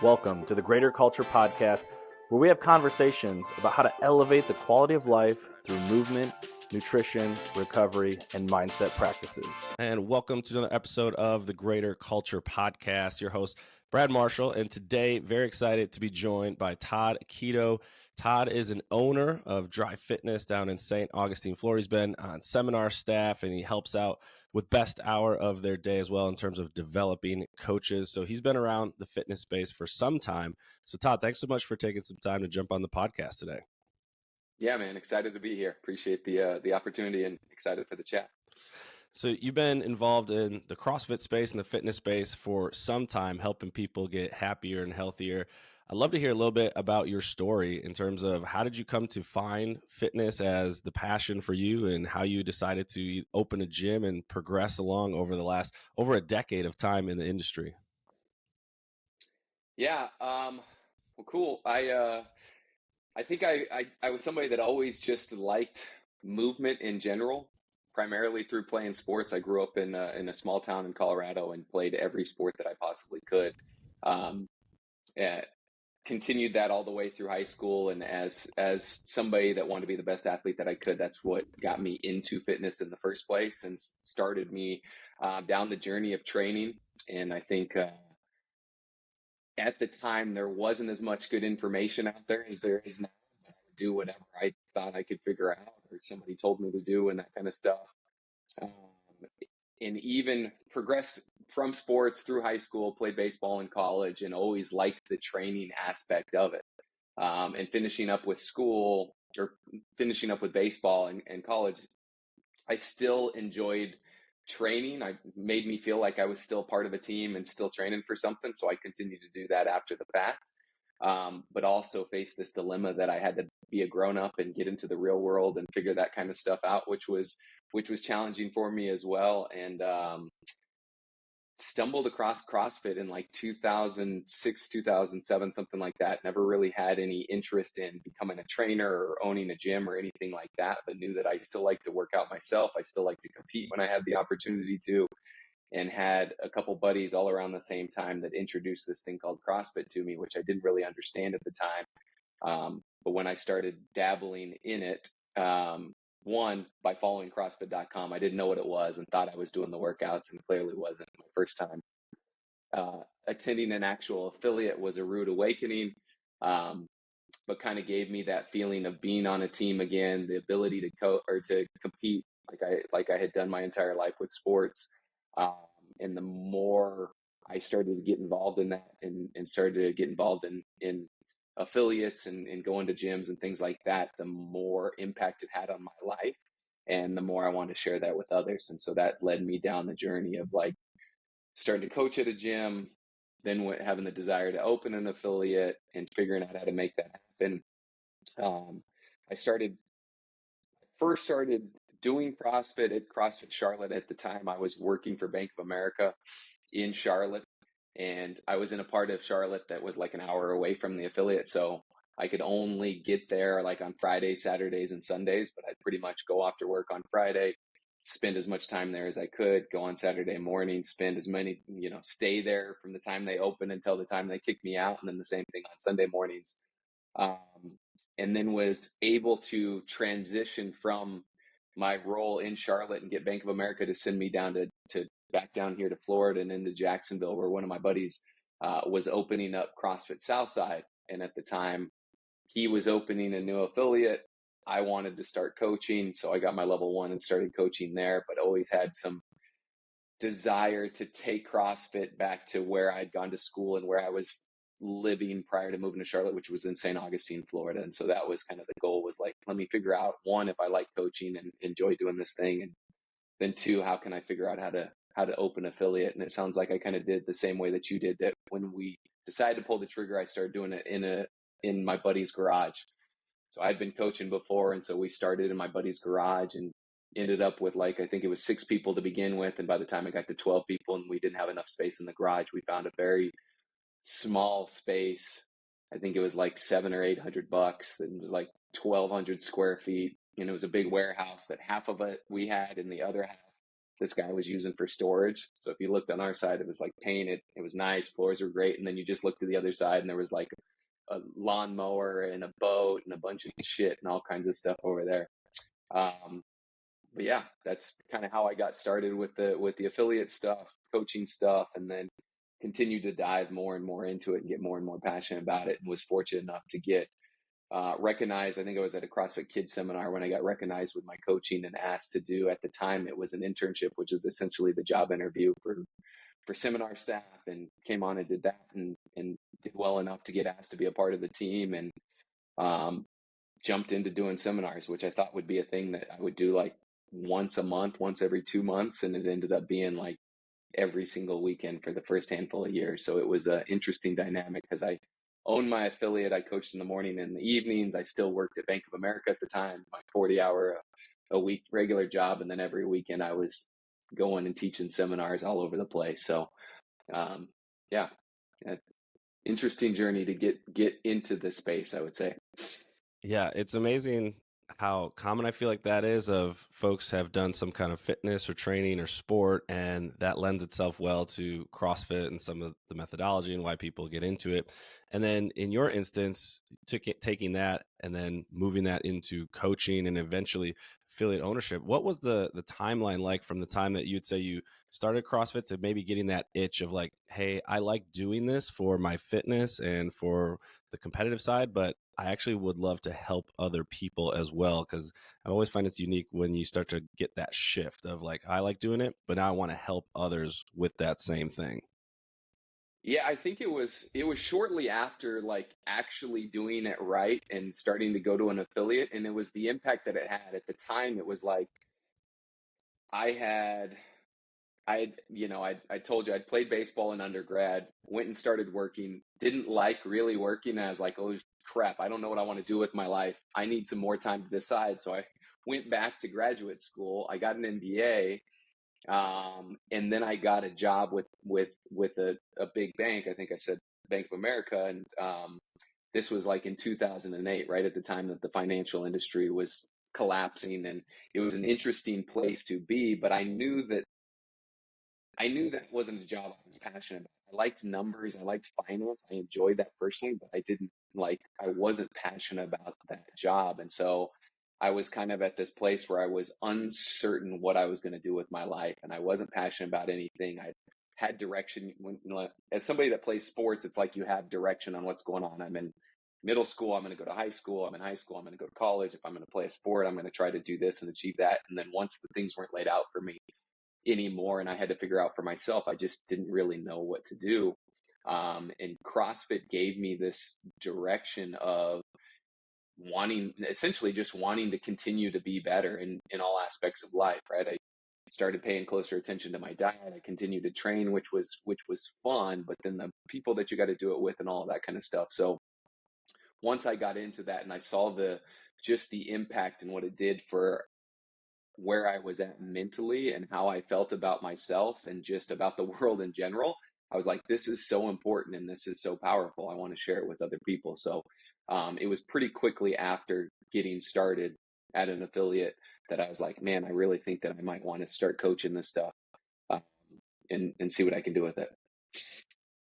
Welcome to the Greater Culture Podcast, where we have conversations about how to elevate the quality of life through movement, nutrition, recovery, and mindset practices. And welcome to another episode of the Greater Culture Podcast. Your host, Brad Marshall, and today, very excited to be joined by Todd Occhiuto. Todd is an owner of Driv Fitness down in St. Augustine, Florida. He's been on seminar staff, and he helps out with best hour of their day as well in terms of developing coaches. So he's been around the fitness space for some time. So Todd, thanks so much for taking some time to jump on the podcast today. Yeah, man, excited to be here. Appreciate the opportunity and excited for the chat. So you've been involved in the CrossFit space and the fitness space for some time, helping people get happier and healthier. I'd love to hear a little bit about your story in terms of how did you come to find fitness as the passion for you and how you decided to open a gym and progress along over a decade of time in the industry. Yeah, well, cool. I think I was somebody that always just liked movement in general, primarily through playing sports. I grew up in a small town in Colorado and played every sport that I possibly could. Continued that all the way through high school, and as somebody that wanted to be the best athlete that I could, that's what got me into fitness in the first place and started me down the journey of training. And I think at the time there wasn't as much good information out there as there is now. I would do whatever I thought I could figure out or somebody told me to do and that kind of stuff. And even progressed from sports through high school, played baseball in college, and always liked the training aspect of it. And finishing up with school or finishing up with baseball and college, I still enjoyed training. I made me feel like I was still part of a team and still training for something. So I continued to do that after the fact. But also faced this dilemma that I had to be a grown up and get into the real world and figure that kind of stuff out, which was challenging for me as well. And stumbled across CrossFit in like 2006, 2007, something like that. Never really had any interest in becoming a trainer or owning a gym or anything like that, but knew that I still like to work out myself. I still like to compete when I had the opportunity to, and had a couple buddies all around the same time that introduced this thing called CrossFit to me, which I didn't really understand at the time. But when I started dabbling in it, one, by following CrossFit.com, I didn't know what it was and thought I was doing the workouts, and clearly wasn't my first time. Attending an actual affiliate was a rude awakening, but kind of gave me that feeling of being on a team again, the ability to compete like I had done my entire life with sports. And the more I started to get involved in that and started to get involved in affiliates and going to gyms and things like that, the more impact it had on my life and the more I wanted to share that with others. And so that led me down the journey of like starting to coach at a gym, then having the desire to open an affiliate and figuring out how to make that happen. I first started doing CrossFit at CrossFit Charlotte. At the time, I was working for Bank of America in Charlotte, and I was in a part of Charlotte that was like an hour away from the affiliate. So I could only get there like on Fridays, Saturdays, and Sundays, but I'd pretty much go after work on Friday, spend as much time there as I could, go on Saturday morning, spend as many, stay there from the time they open until the time they kick me out. And then the same thing on Sunday mornings. And then was able to transition from my role in Charlotte and get Bank of America to send me down to back down here to Florida and into Jacksonville, where one of my buddies was opening up CrossFit Southside. And at the time, he was opening a new affiliate. I wanted to start coaching, so I got my level 1 and started coaching there, but always had some desire to take CrossFit back to where I'd gone to school and where I was living prior to moving to Charlotte, which was in St. Augustine, Florida. And so that was kind of the goal, was like, let me figure out, one, if I like coaching and enjoy doing this thing, and then two, how can I figure out how to open affiliate? And it sounds like I kind of did the same way that you did, that when we decided to pull the trigger, I started doing it in my buddy's garage. So I'd been coaching before, and so we started in my buddy's garage and ended up with I think it was 6 people to begin with, and by the time I got to 12 people and we didn't have enough space in the garage, we found a very small space. I think it was like $700 or $800. It was like 1,200 square feet, and it was a big warehouse that half of it we had and the other half this guy was using for storage. So if you looked on our side, it was like painted, it was nice, floors were great. And then you just looked to the other side and there was like a lawnmower and a boat and a bunch of shit and all kinds of stuff over there. But yeah, that's kind of how I got started with the affiliate stuff, coaching stuff, and then continued to dive more and more into it and get more and more passionate about it, and was fortunate enough to get recognized. I think I was at a CrossFit Kids seminar when I got recognized with my coaching and asked to do, at the time, it was an internship, which is essentially the job interview for seminar staff, and came on and did that and did well enough to get asked to be a part of the team, and jumped into doing seminars, which I thought would be a thing that I would do like once a month, once every 2 months. And it ended up being like every single weekend for the first handful of years. So it was an interesting dynamic because I owned my affiliate. I coached in the morning and the evenings. I still worked at Bank of America at the time, my 40-hour a week regular job. And then every weekend I was going and teaching seminars all over the place. So yeah, interesting journey to get into this space, I would say. Yeah, it's amazing how common I feel like that is, of folks have done some kind of fitness or training or sport, and that lends itself well to CrossFit and some of the methodology and why people get into it. And then in your instance, taking that and then moving that into coaching and eventually affiliate ownership. What was the timeline like from the time that you'd say you started CrossFit to maybe getting that itch of like, hey, I like doing this for my fitness and for the competitive side, but I actually would love to help other people as well? Because I always find it's unique when you start to get that shift of like, I like doing it, but now I want to help others with that same thing. Yeah, I think it was shortly after like actually doing it right and starting to go to an affiliate, and it was the impact that it had. At the time, it was like I had I told you I'd played baseball in undergrad, went and started working, didn't like really working. I was like, oh crap, I don't know what I want to do with my life. I need some more time to decide. So I went back to graduate school. I got an MBA, and then I got a job with a big bank. I think I said Bank of America, and this was like in 2008, right at the time that the financial industry was collapsing, and it was an interesting place to be. But I knew that wasn't a job I was passionate about. I liked numbers, I liked finance, I enjoyed that personally, but I wasn't passionate about that job. And so I was kind of at this place where I was uncertain what I was going to do with my life, and I wasn't passionate about anything. I had direction. As somebody that plays sports, it's like you have direction on what's going on. I'm in middle school, I'm going to go to high school. I'm in high school, I'm going to go to college. If I'm going to play a sport, I'm going to try to do this and achieve that. And then once the things weren't laid out for me anymore and I had to figure out for myself, I just didn't really know what to do. And CrossFit gave me this direction of essentially just wanting to continue to be better in all aspects of life, right? I started paying closer attention to my diet. I continued to train, which was fun, but then the people that you got to do it with and all of that kind of stuff. So once I got into that and I saw just the impact and what it did for where I was at mentally and how I felt about myself and just about the world in general, I was like, this is so important and this is so powerful. I want to share it with other people. So it was pretty quickly after getting started at an affiliate that I was like, man, I really think that I might want to start coaching this stuff, uh, and see what I can do with it.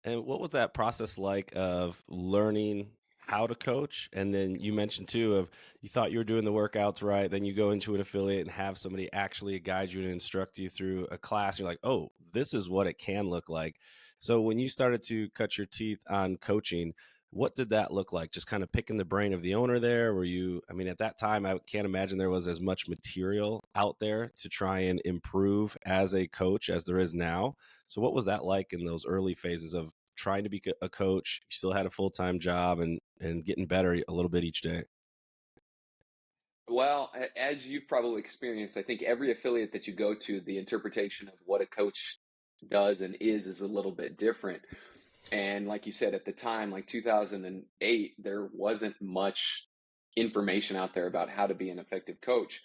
And what was that process like of learning how to coach? And then you mentioned too of you thought you were doing the workouts right, then you go into an affiliate and have somebody actually guide you and instruct you through a class. You're like, oh, this is what it can look like. So when you started to cut your teeth on coaching, what did that look like? Just kind of picking the brain of the owner there? Were you, I mean, at that time, I can't imagine there was as much material out there to try and improve as a coach as there is now. So what was that like in those early phases of trying to be a coach? You still had a full-time job and getting better a little bit each day. Well, as you've probably experienced, I think every affiliate that you go to, the interpretation of what a coach does and is a little bit different. And like you said, at the time, like 2008, there wasn't much information out there about how to be an effective coach.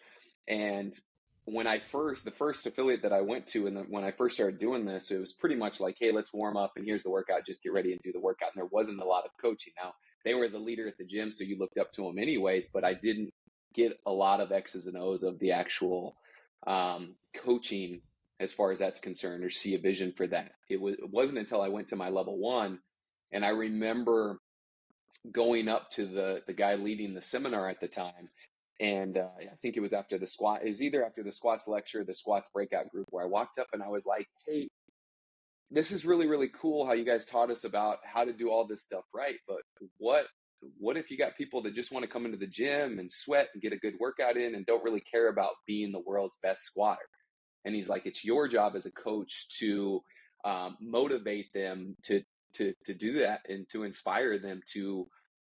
And the first affiliate that I went to, and when I first started doing this, it was pretty much like, hey, let's warm up and here's the workout, just get ready and do the workout. And there wasn't a lot of coaching. Now, they were the leader at the gym, so you looked up to them anyways, but I didn't get a lot of X's and O's of the actual coaching as far as that's concerned, or see a vision for that. It wasn't until I went to my level 1, and I remember going up to the guy leading the seminar at the time, and I think it was after the squat. It was either after the squats lecture, the squats breakout group, where I walked up and I was like, "Hey, this is really, really cool how you guys taught us about how to do all this stuff right, but what if you got people that just want to come into the gym and sweat and get a good workout in and don't really care about being the world's best squatter?" And he's like, "It's your job as a coach to motivate them to do that, and to inspire them to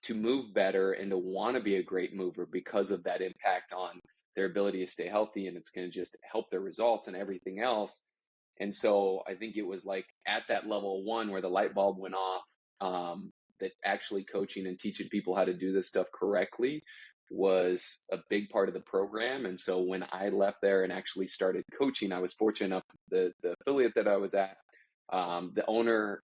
move better and to want to be a great mover, because of that impact on their ability to stay healthy, and it's going to just help their results and everything else." And so I think it was like at that level 1 where the light bulb went off, that actually coaching and teaching people how to do this stuff correctly was a big part of the program. And so when I left there and actually started coaching, I was fortunate enough, the affiliate that I was at, the owner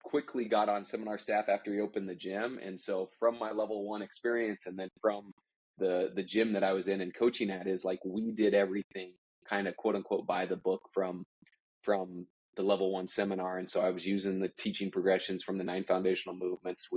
quickly got on seminar staff after he opened the gym. And so from my level 1 experience, and then from the gym that I was in and coaching at, is like we did everything kind of quote unquote by the book from the level 1 seminar. And so I was using the teaching progressions from the 9 foundational movements.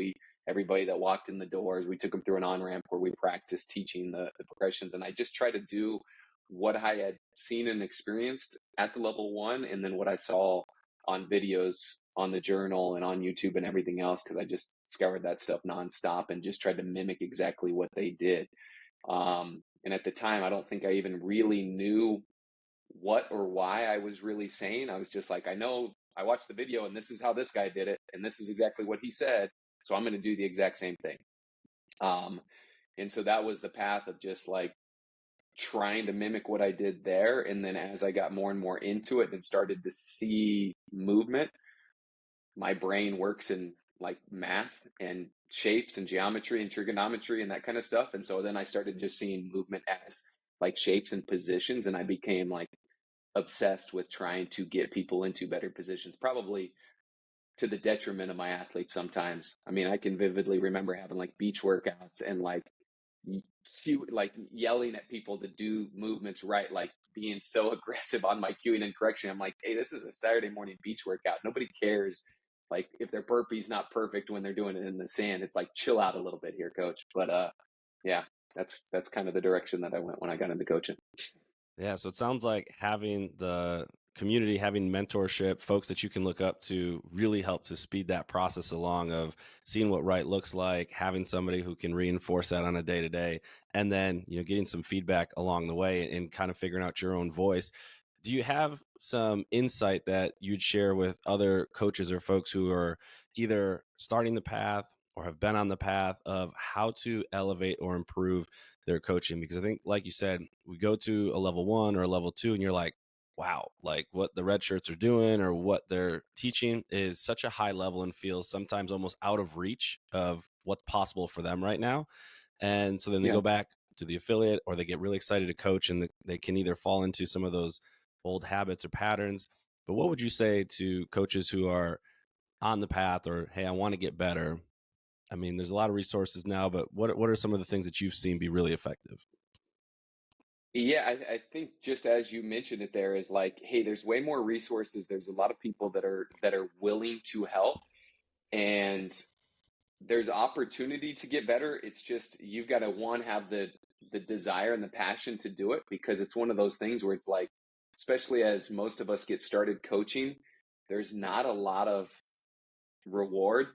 Everybody that walked in the doors, we took them through an on-ramp where we practiced teaching the progressions. And I just tried to do what I had seen and experienced at the level 1, and then what I saw on videos on the journal and on YouTube and everything else, because I just scoured that stuff nonstop and just tried to mimic exactly what they did. And at the time, I don't think I even really knew what or why I was really saying. I was just like, I know I watched the video and this is how this guy did it, and this is exactly what he said, so I'm going to do the exact same thing. And so that was the path of just like trying to mimic what I did there. And then as I got more and more into it and started to see movement, my brain works in like math and shapes and geometry and trigonometry and that kind of stuff. And so then I started just seeing movement as like shapes and positions, and I became like obsessed with trying to get people into better positions, probably to the detriment of my athletes sometimes. I mean, I can vividly remember having like beach workouts and like yelling at people to do movements right, like being so aggressive on my cueing and correction. I'm like, hey, this is a Saturday morning beach workout. Nobody cares like if their burpee's not perfect when they're doing it in the sand. It's like, chill out a little bit here, coach. But yeah, that's kind of the direction that I went when I got into coaching. Yeah, so it sounds like having the community, having mentorship, folks that you can look up to really help to speed that process along of seeing what right looks like, having somebody who can reinforce that on a day-to-day, and then, getting some feedback along the way and kind of figuring out your own voice. Do you have some insight that you'd share with other coaches or folks who are either starting the path or have been on the path of how to elevate or improve their coaching? Because I think, like you said, we go to a level 1 or a level 2 and you're like, wow, like what the red shirts are doing or what they're teaching is such a high level and feels sometimes almost out of reach of what's possible for them right now. And so then they go back to the affiliate, or they get really excited to coach, and they can either fall into some of those old habits or patterns. But what would you say to coaches who are on the path, or, hey, I want to get better? I mean, there's a lot of resources now, but what are some of the things that you've seen be really effective? Yeah, I think just as you mentioned it there is like, hey, there's way more resources. There's a lot of people that are willing to help, and there's opportunity to get better. It's just you've got to have the desire and the passion to do it, because it's one of those things where it's like, especially as most of us get started coaching, there's not a lot of reward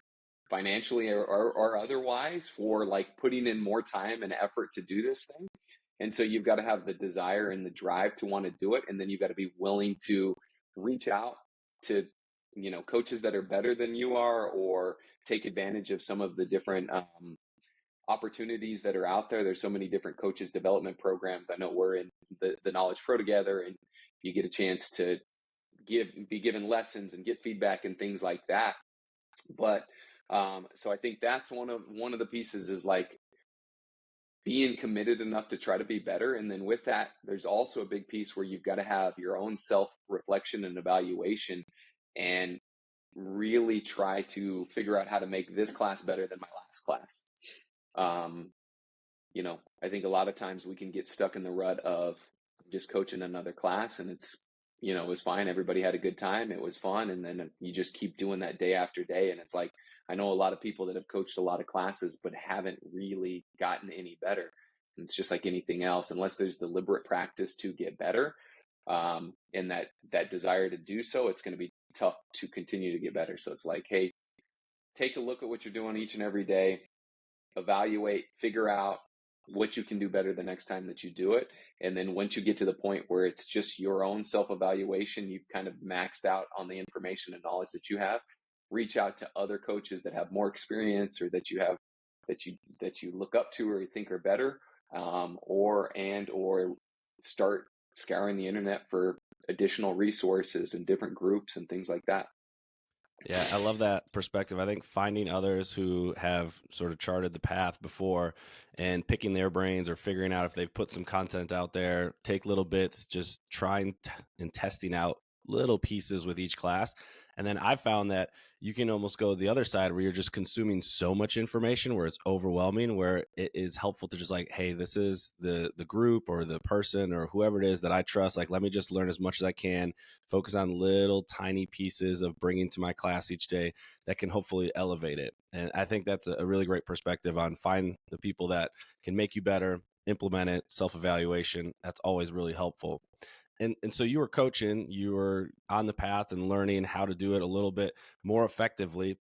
financially or otherwise for like putting in more time and effort to do this thing. And so you've got to have the desire and the drive to want to do it. And then you've got to be willing to reach out to, coaches that are better than you are, or take advantage of some of the different opportunities that are out there. There's so many different coaches development programs. I know we're in the Knowledge Pro together, and you get a chance to be given lessons and get feedback and things like that. But so I think that's one of the pieces, is like being committed enough to try to be better. And then with that, there's also a big piece where you've got to have your own self-reflection and evaluation, and really try to figure out how to make this class better than my last class. I think a lot of times we can get stuck in the rut of just coaching another class, and it's it was fine. Everybody had a good time. It was fun. And then you just keep doing that day after day. And it's like, I know a lot of people that have coached a lot of classes, but haven't really gotten any better. And it's just like anything else, unless there's deliberate practice to get better, and that desire to do so, it's going to be tough to continue to get better. So it's like, hey, take a look at what you're doing each and every day, evaluate, figure out what you can do better the next time that you do it. And then once you get to the point where it's just your own self-evaluation, you've kind of maxed out on the information and knowledge that you have, reach out to other coaches that have more experience or that you look up to or you think are better, or start scouring the internet for additional resources and different groups and things like that. Yeah, I love that perspective. I think finding others who have sort of charted the path before and picking their brains or figuring out if they've put some content out there, take little bits, just trying and testing out little pieces with each class. And then I found that you can almost go the other side where you're just consuming so much information where it's overwhelming, where it is helpful to just like, hey, this is the group or the person or whoever it is that I trust. Like, let me just learn as much as I can, focus on little tiny pieces of bringing to my class each day that can hopefully elevate it. And I think that's a really great perspective on find the people that can make you better, implement it, self-evaluation. That's always really helpful. And so you were coaching, you were on the path and learning how to do it a little bit more effectively.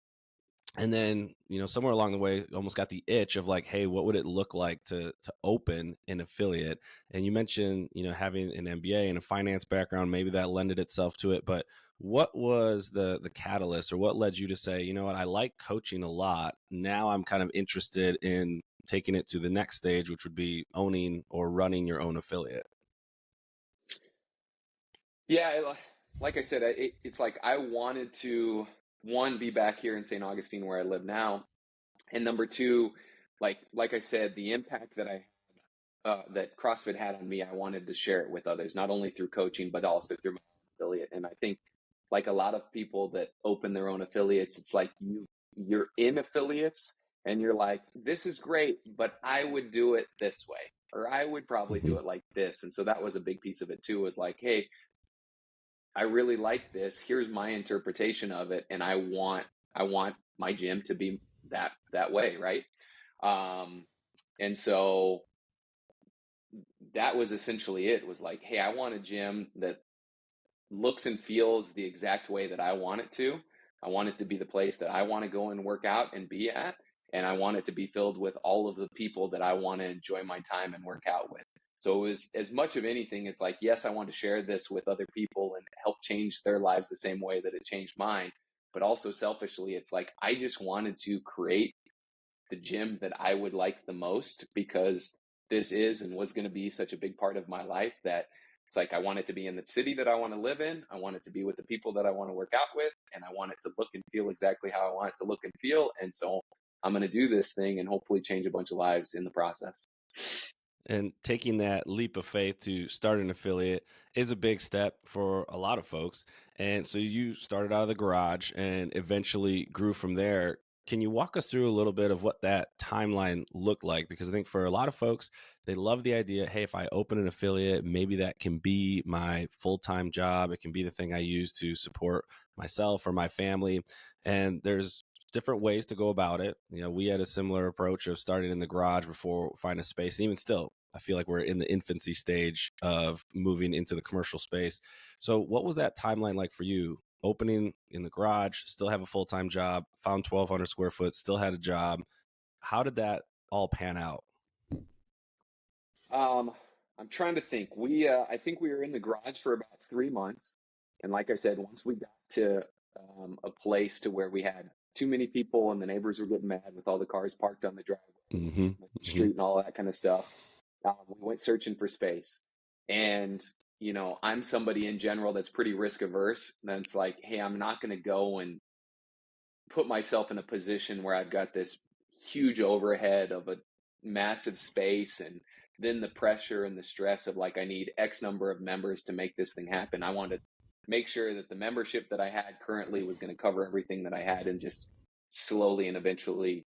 And then, somewhere along the way, almost got the itch of like, hey, what would it look like to open an affiliate? And you mentioned, having an MBA and a finance background, maybe that lended itself to it. But what was the catalyst, or what led you to say, you know what, I like coaching a lot. Now I'm kind of interested in taking it to the next stage, which would be owning or running your own affiliate? Yeah, like I said, it's like I wanted to, one, be back here in St. Augustine where I live now, and number two, like I said, the impact that CrossFit had on me, I wanted to share it with others, not only through coaching but also through my affiliate. And I think, like a lot of people that open their own affiliates, it's like you're in affiliates and you're like, this is great, but I would do it this way, or I would probably do it like this. And so that was a big piece of it too, was like, hey, I really like this. Here's my interpretation of it, and I want my gym to be that way, right? And so that was essentially it. Was like, hey, I want a gym that looks and feels the exact way that I want it to. I want it to be the place that I want to go and work out and be at, and I want it to be filled with all of the people that I want to enjoy my time and work out with. So it was, as much of anything, it's like, yes, I want to share this with other people and help change their lives the same way that it changed mine. But also selfishly, it's like, I just wanted to create the gym that I would like the most, because this is and was going to be such a big part of my life that it's like, I want it to be in the city that I want to live in. I want it to be with the people that I want to work out with. And I want it to look and feel exactly how I want it to look and feel. And so I'm going to do this thing and hopefully change a bunch of lives in the process. And taking that leap of faith to start an affiliate is a big step for a lot of folks. And so you started out of the garage and eventually grew from there. Can you walk us through a little bit of what that timeline looked like? Because I think for a lot of folks, they love the idea, hey, if I open an affiliate, maybe that can be my full-time job. It can be the thing I use to support myself or my family. And there's different ways to go about it. We had a similar approach of starting in the garage before finding a space. And even still, I feel like we're in the infancy stage of moving into the commercial space. So what was that timeline like for you? Opening in the garage, still have a full-time job, found 1,200 square foot, still had a job. How did that all pan out? I'm trying to think. I think we were in the garage for about 3 months. And like I said, once we got to a place to where we had too many people and the neighbors were getting mad with all the cars parked on the driveway, the street and all that kind of stuff, we went searching for space. And, I'm somebody in general that's pretty risk averse. And it's like, hey, I'm not going to go and put myself in a position where I've got this huge overhead of a massive space, and then the pressure and the stress of like, I need X number of members to make this thing happen. I wanted to make sure that the membership that I had currently was going to cover everything that I had, and just slowly and eventually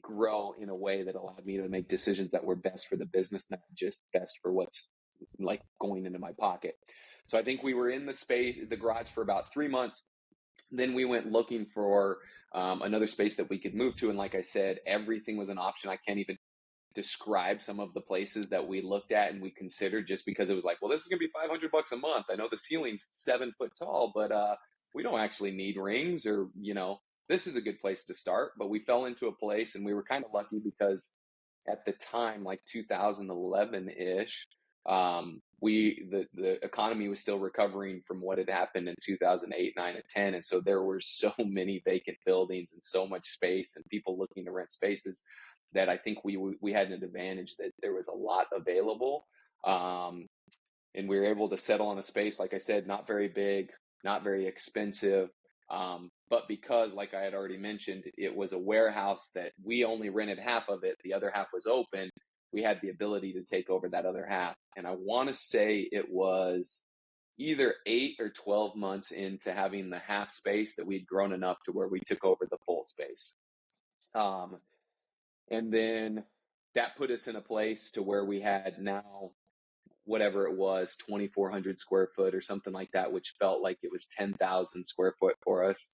grow in a way that allowed me to make decisions that were best for the business, not just best for what's like going into my pocket. So I think we were in the garage for about 3 months. Then we went looking for another space that we could move to. And like I said, everything was an option. I can't even describe some of the places that we looked at and we considered, just because it was like, well, this is going to be $500 a month. I know the ceiling's 7 foot tall, but we don't actually need rings, or, this is a good place to start. But we fell into a place, and we were kind of lucky because at the time, like 2011 ish, the economy was still recovering from what had happened in 2008, 9, and 10. And so there were so many vacant buildings and so much space and people looking to rent spaces that I think we had an advantage that there was a lot available. And we were able to settle on a space, like I said, not very big, not very expensive. But because, like I had already mentioned, it was a warehouse that we only rented half of it, the other half was open, we had the ability to take over that other half. And I want to say it was either 8 or 12 months into having the half space that we'd grown enough to where we took over the full space. And then that put us in a place to where we had now, whatever it was, 2,400 square foot or something like that, which felt like it was 10,000 square foot for us.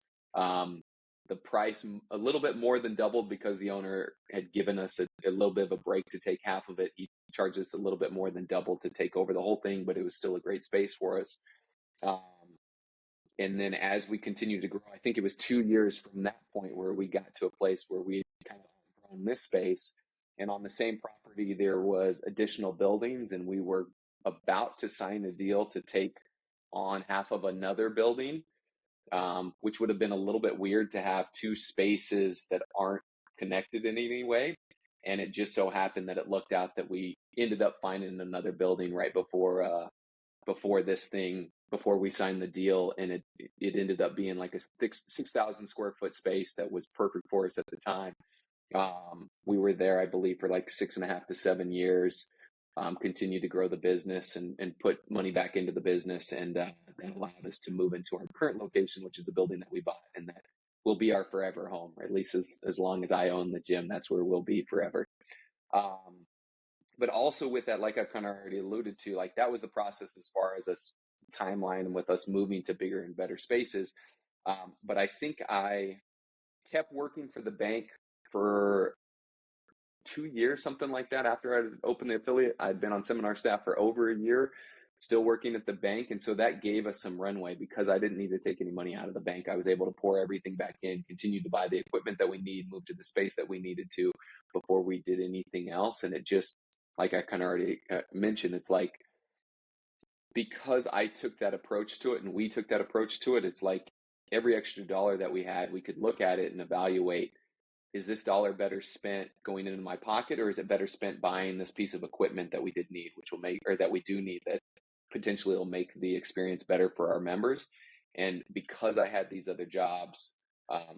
The price a little bit more than doubled because the owner had given us a little bit of a break to take half of it. He charged us a little bit more than double to take over the whole thing, but it was still a great space for us. And then as we continued to grow, I think it was 2 years from that point where we got to a place where we kind of grown this space. And on the same property, there was additional buildings, and we were about to sign a deal to take on half of another building, which would have been a little bit weird to have two spaces that aren't connected in any way. And it just so happened that it looked out that we ended up finding another building right before we signed the deal. And it ended up being like a 6,000 square foot space that was perfect for us at the time. We were there, I believe, for like 6.5 to 7 years. Continued to grow the business and put money back into the business, and that allowed us to move into our current location, which is the building that we bought, and that will be our forever home, or at least as long as I own the gym, that's where we'll be forever. But also with that, like I've kind of already alluded to, like that was the process as far as us timeline and with us moving to bigger and better spaces. But I think I kept working for the bank for 2 years, something like that. After I opened the affiliate, I'd been on seminar staff for over a year, still working at the bank. And so that gave us some runway because I didn't need to take any money out of the bank. I was able to pour everything back in, continue to buy the equipment that we need, move to the space that we needed to before we did anything else. And it just, like I kind of already mentioned, it's like, because I took that approach to it and we took that approach to it, it's like every extra dollar that we had, we could look at it and evaluate, is this dollar better spent going into my pocket, or is it better spent buying this piece of equipment that we did need, that we do need, that potentially will make the experience better for our members? And because I had these other jobs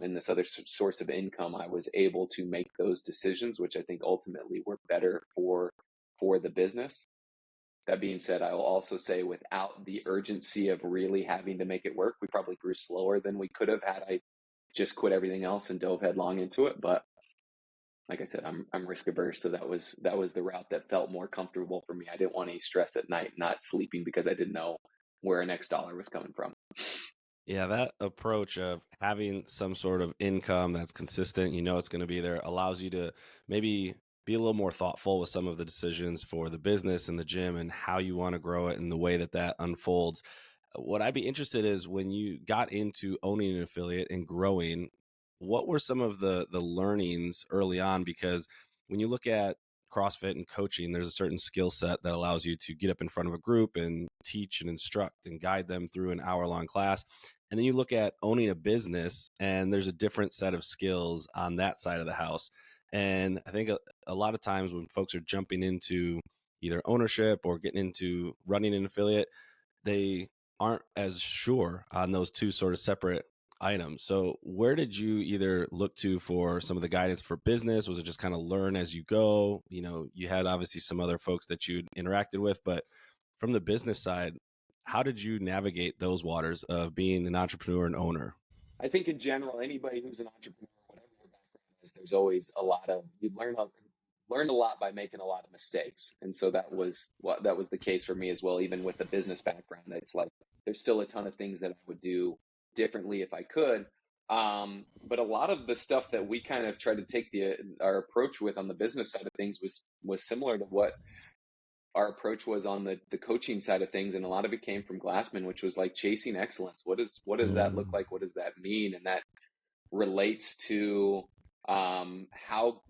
and this other source of income, I was able to make those decisions, which I think ultimately were better for the business. That being said, I will also say, without the urgency of really having to make it work, we probably grew slower than we could have had I just quit everything else and dove headlong into it. But like I said, I'm risk averse, so that was the route that felt more comfortable for me. I didn't want any stress at night, not sleeping because I didn't know where our next dollar was coming from. Yeah, that approach of having some sort of income that's consistent, it's going to be there, allows you to maybe be a little more thoughtful with some of the decisions for the business and the gym and how you want to grow it and the way that unfolds. What I'd be interested is, when you got into owning an affiliate and growing, what were some of the learnings early on? Because when you look at CrossFit and coaching, there's a certain skill set that allows you to get up in front of a group and teach and instruct and guide them through an hour-long class. And then you look at owning a business, and there's a different set of skills on that side of the house. And I think a lot of times when folks are jumping into either ownership or getting into running an affiliate, they aren't as sure on those two sort of separate items. So where did you either look to for some of the guidance for business? Was it just kind of learn as you go? You had obviously some other folks that you'd interacted with, but from the business side, how did you navigate those waters of being an entrepreneur and owner? I think in general, anybody who's an entrepreneur, whatever your background is, there's always you learn learned a lot by making a lot of mistakes. And so that was the case for me as well. Even with the business background, it's like, there's still a ton of things that I would do differently if I could. But a lot of the stuff that we kind of tried to take our approach with on the business side of things was similar to what our approach was on the coaching side of things. And a lot of it came from Glassman, which was like chasing excellence. What does that look like? What does that mean? And that relates to how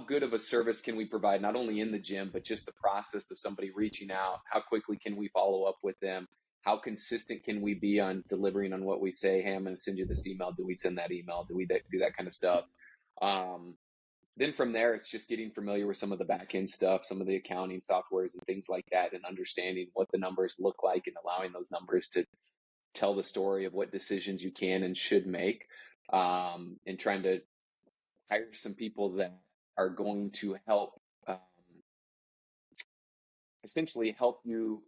good of a service can we provide, not only in the gym, but just the process of somebody reaching out. How quickly can we follow up with them? How consistent can we be on delivering on what we say? Hey, I'm going to send you this email. Do we send that email? Do we do that kind of stuff? Then from there, it's just getting familiar with some of the back end stuff, some of the accounting softwares and things like that, and understanding what the numbers look like and allowing those numbers to tell the story of what decisions you can and should make, and trying to hire some people that are going to help essentially help you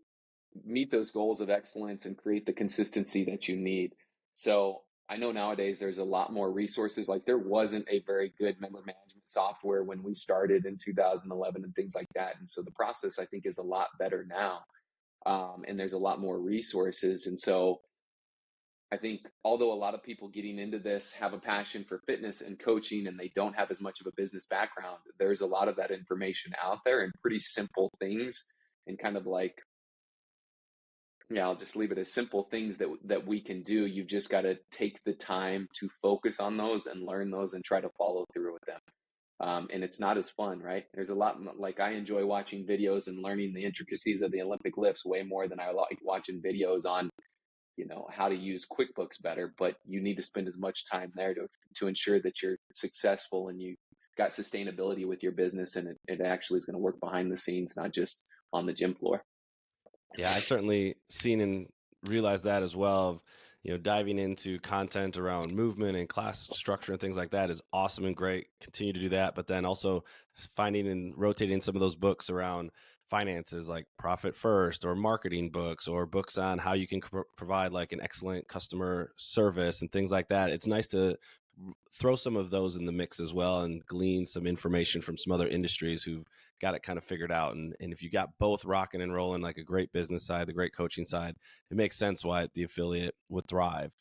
meet those goals of excellence and create the consistency that you need. So I know nowadays there's a lot more resources. Like, there wasn't a very good member management software when we started in 2011 and things like that. And so the process, I think, is a lot better now. And there's a lot more resources. And so I think, although a lot of people getting into this have a passion for fitness and coaching and they don't have as much of a business background, there's a lot of that information out there and pretty simple things, and kind of like, yeah, I'll just leave it as simple things that we can do. You've just got to take the time to focus on those and learn those and try to follow through with them. And it's not as fun, right? There's a lot, like, I enjoy watching videos and learning the intricacies of the Olympic lifts way more than I like watching videos on, how to use QuickBooks better. But you need to spend as much time there to ensure that you're successful and you got sustainability with your business, and it actually is going to work behind the scenes, not just on the gym floor. Yeah, I've certainly seen and realized that as well. Diving into content around movement and class structure and things like that is awesome and great. Continue to do that, but then also finding and rotating some of those books around finances, like Profit First, or marketing books, or books on how you can provide like an excellent customer service and things like that. It's nice to throw some of those in the mix as well and glean some information from some other industries who've got it kind of figured out. And if you got both rocking and rolling, like a great business side, the great coaching side, it makes sense why the affiliate would thrive.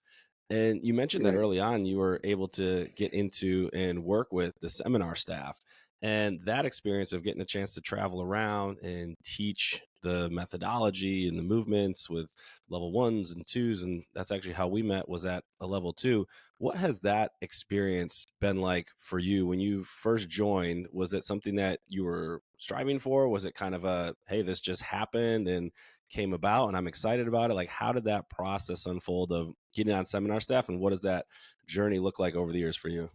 And you mentioned that early on you were able to get into and work with the seminar staff, and that experience of getting a chance to travel around and teach the methodology and the movements with level 1s and 2s. And that's actually how we met, was at a level 2. What has that experience been like for you when you first joined? Was it something that you were striving for? Was it kind of a, hey, this just happened and came about and I'm excited about it? Like, how did that process unfold of getting on seminar staff, and what does that journey look like over the years for you?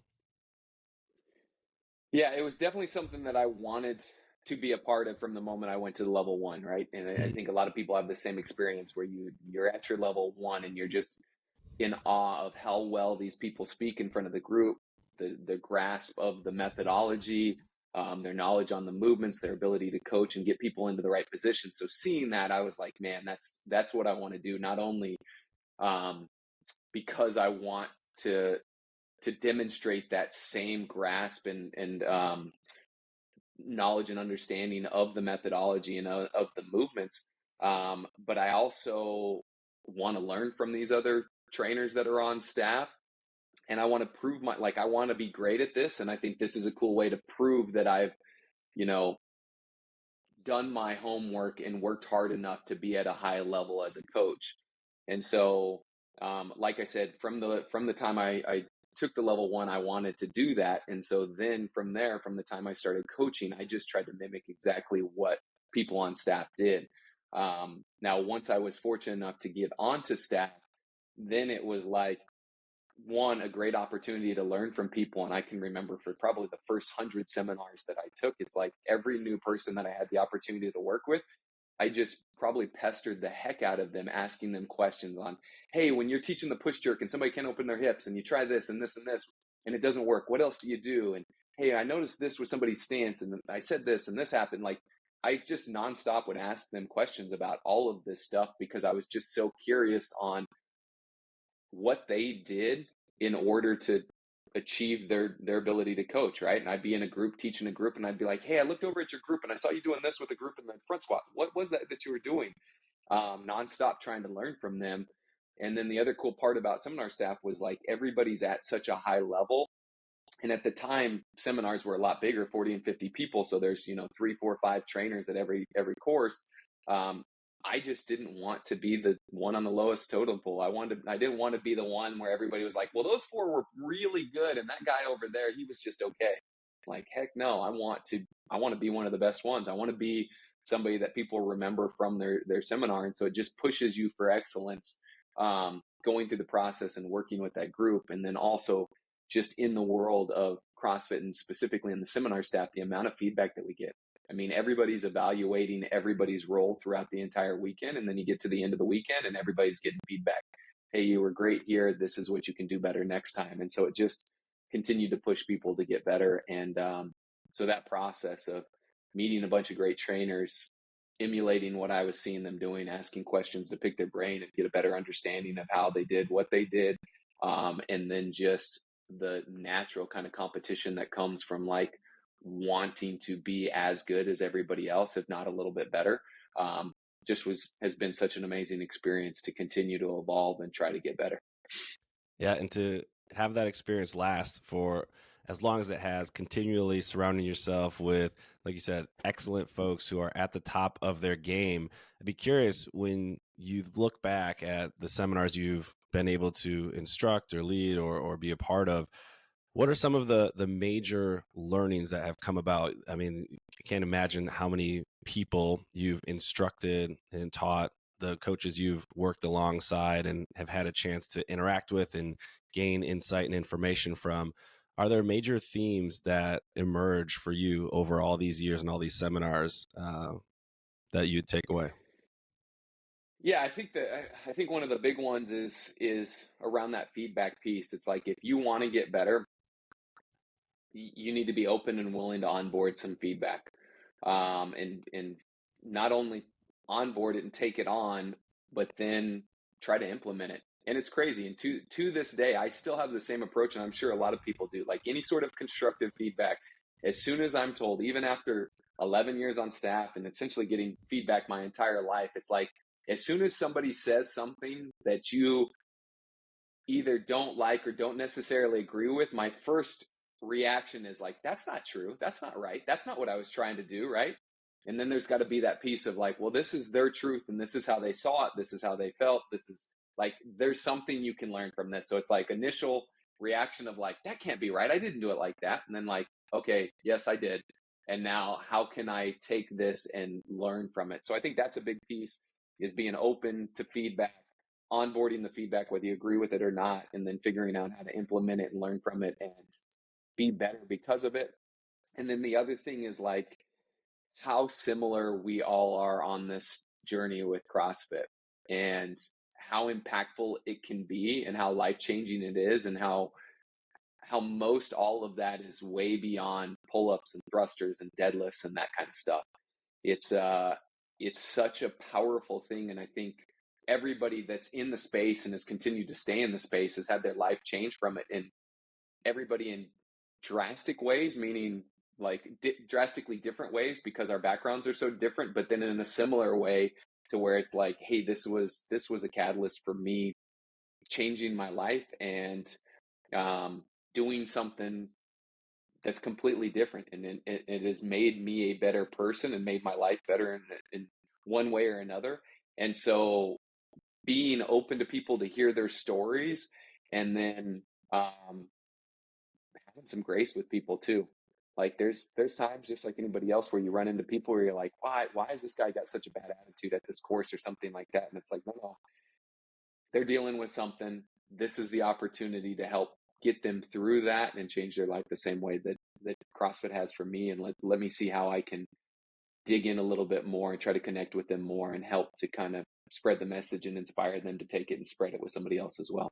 Yeah, it was definitely something that I wanted to be a part of from the moment I went to the level 1, right? And I think a lot of people have the same experience where you're at your level 1 and you're just in awe of how well these people speak in front of the group, the grasp of the methodology, their knowledge on the movements, their ability to coach and get people into the right position. So seeing that, I was like, man, that's what I want to do. Not only because I want to demonstrate that same grasp and knowledge and understanding of the methodology and of the movements, but I also want to learn from these other trainers that are on staff, and I want to prove I want to be great at this, and I think this is a cool way to prove that I've done my homework and worked hard enough to be at a high level as a coach. And so, like I said, from the time I took the level 1, I wanted to do that. And so then from there, from the time I started coaching, I just tried to mimic exactly what people on staff did. Now, once I was fortunate enough to get onto staff, then it was like, one, a great opportunity to learn from people. And I can remember for probably the first 100 seminars that I took, it's like every new person that I had the opportunity to work with, I just probably pestered the heck out of them, asking them questions on, hey, when you're teaching the push jerk and somebody can't open their hips and you try this and this and this and it doesn't work, what else do you do? And hey, I noticed this with somebody's stance and I said this and this happened. Like, I just nonstop would ask them questions about all of this stuff because I was just so curious on what they did in order to achieve their ability to coach, right? And I'd be in a group teaching a group, and I'd be like, hey, I looked over at your group and I saw you doing this with a group in the front squat. What was that you were doing? Nonstop trying to learn from them. And then the other cool part about seminar staff was like everybody's at such a high level. And at the time, seminars were a lot bigger, 40 and 50 people. So there's, 3, 4, 5 trainers at every course. I just didn't want to be the one on the lowest totem pole. I didn't want to be the one where everybody was like, well, those 4 were really good, and that guy over there, he was just okay. Like, heck no, I want to be one of the best ones. I want to be somebody that people remember from their seminar. And so it just pushes you for excellence, going through the process and working with that group. And then also just in the world of CrossFit, and specifically in the seminar staff, the amount of feedback that we get. I mean, everybody's evaluating everybody's role throughout the entire weekend. And then you get to the end of the weekend and everybody's getting feedback. Hey, you were great here. This is what you can do better next time. And so it just continued to push people to get better. And so that process of meeting a bunch of great trainers, emulating what I was seeing them doing, asking questions to pick their brain and get a better understanding of how they did what they did. And then just the natural kind of competition that comes from like wanting to be as good as everybody else, if not a little bit better. Has been such an amazing experience to continue to evolve and try to get better. Yeah, and to have that experience last for as long as it has, continually surrounding yourself with, like you said, excellent folks who are at the top of their game. I'd be curious, when you look back at the seminars you've been able to instruct or lead or be a part of, what are some of the major learnings that have come about? I mean, I can't imagine how many people you've instructed and taught, the coaches you've worked alongside and have had a chance to interact with and gain insight and information from. Are there major themes that emerge for you over all these years and all these seminars that you'd take away? Yeah, I think one of the big ones is around that feedback piece. It's like, if you want to get better, you need to be open and willing to onboard some feedback, and not only onboard it and take it on, but then try to implement it. And it's crazy. And to this day, I still have the same approach, and I'm sure a lot of people do. Like any sort of constructive feedback, as soon as I'm told, even after 11 years on staff and essentially getting feedback my entire life, it's like, as soon as somebody says something that you either don't like or don't necessarily agree with, my first reaction is like, that's not true. That's not right. That's not what I was trying to do. Right. And then there's got to be that piece of like, well, this is their truth and this is how they saw it. This is how they felt. This is like, there's something you can learn from this. So it's like initial reaction of like, that can't be right. I didn't do it like that. And then like, okay, yes, I did. And now how can I take this and learn from it? So I think that's a big piece, is being open to feedback, onboarding the feedback, whether you agree with it or not, and then figuring out how to implement it and learn from it and be better because of it. And then the other thing is like how similar we all are on this journey with CrossFit, and how impactful it can be and how life-changing it is, and how most all of that is way beyond pull-ups and thrusters and deadlifts and that kind of stuff. It's such a powerful thing, and I think everybody that's in the space and has continued to stay in the space has had their life change from it, and everybody in drastic ways, meaning like drastically different ways because our backgrounds are so different, but then in a similar way to where it's like, hey, this was a catalyst for me changing my life and doing something that's completely different, and it has made me a better person and made my life better in one way or another. And so being open to people to hear their stories, and then having some grace with people too. Like there's times, just like anybody else, where you run into people where you're like, why has this guy got such a bad attitude at this course or something like that? And it's like, no, they're dealing with something. This is the opportunity to help get them through that and change their life the same way that CrossFit has for me. And let me see how I can dig in a little bit more and try to connect with them more and help to kind of spread the message and inspire them to take it and spread it with somebody else as well.